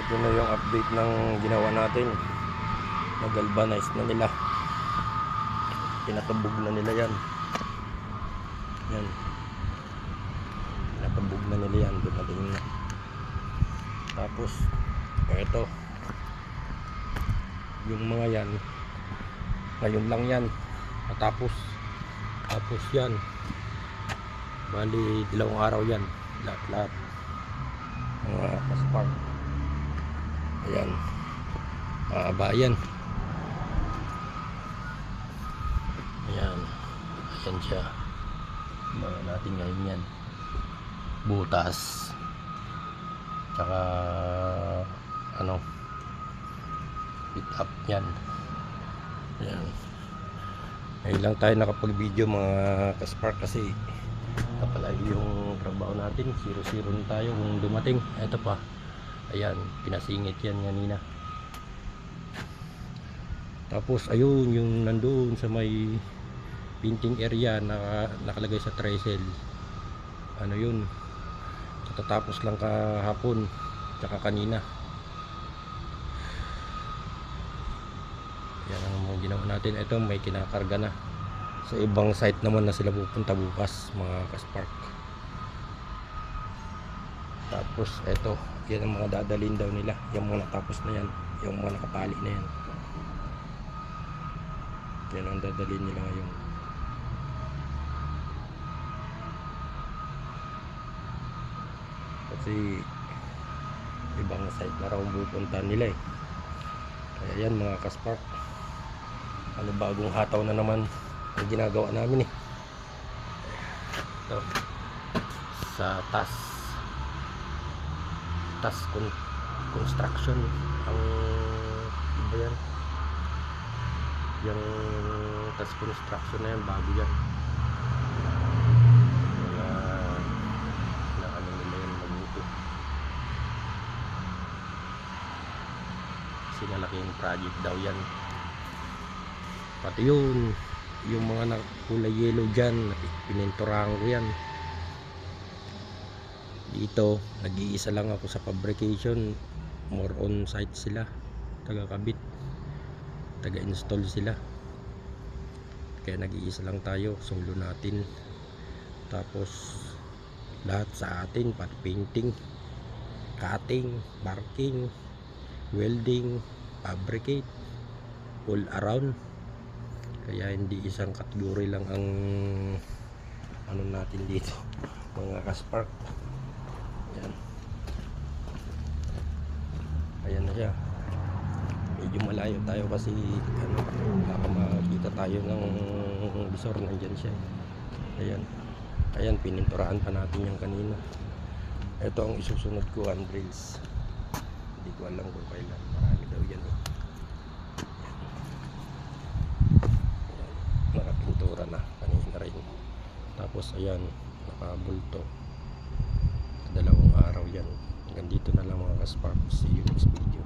Ito na yung update ng ginawa natin. Nag-galvanize na nila. Pinatubog na nila yan. Yan. Pinatubog na nila yan. Dumating na. Tapos, ito. Yung mga yan. Ngayon lang yan. Matapos. Tapos yan. Bali, 2 araw yan. Lahat-lahat. Mga kaspark. Ayan. Mahaba yan. Ayan. Ayan siya. Mga natin ngayon yan. Butas. Tsaka ano, pit up yan. Ayan. Ngayon lang tayo nakapag-video mga kaspark kasi kapalagi yung trabaho natin. 0-0 na tayo kung dumating. Ito pa. Ayan, pinasingit yan kanina. Tapos ayun, yung nandoon sa may painting area nakalagay sa trestle. Ano yun? Katatapos lang kahapon tsaka kanina. Yan ang mga ginawa natin. Ito may kinakarga na. Sa ibang site naman na sila pupunta bukas mga kaspark. Tapos eto, yan ang mga dadalhin daw nila. Yung mga natapos na yan, yung mga nakapali na yan, yan ang dadalhin nila ngayon. Kasi ibang site na raw pupunta nila eh. Kaya yan mga kaspark, ano, bagong hataw na naman ang ginagawa namin eh. Ito sa TAS construction ang iba yan. Yung TAS construction na yan, bago yan. Na ano nila yan mabuti. Kasi malaking project daw yan. Pati yun, yung mga kulay yellow dyan, pininturahan ko yan. Dito, nag-iisa lang ako sa fabrication. More on site sila. Taga-kabit. Taga-install sila. Kaya nag-iisa lang tayo. Solo natin. Tapos, lahat sa atin. Pati painting, cutting, marking, welding, fabricate. All around. Kaya hindi isang category lang ang ano natin dito. Mga kaspark. Ayan. Ayan na siya. Medyo malayo tayo kasi ano, baka makita tayo ng visor. Nandyan siya. Ayan. Ayan, pininturahan pa natin yung kanina. Ito ang isusunod ko, handrails. Hindi ko alam kung kailan. Marami daw yan eh. Nakapintura na kanina rin. Tapos ayan, nakabulto. 2 araw yan. Hanggang dito na lang mga kaspark. See you next video.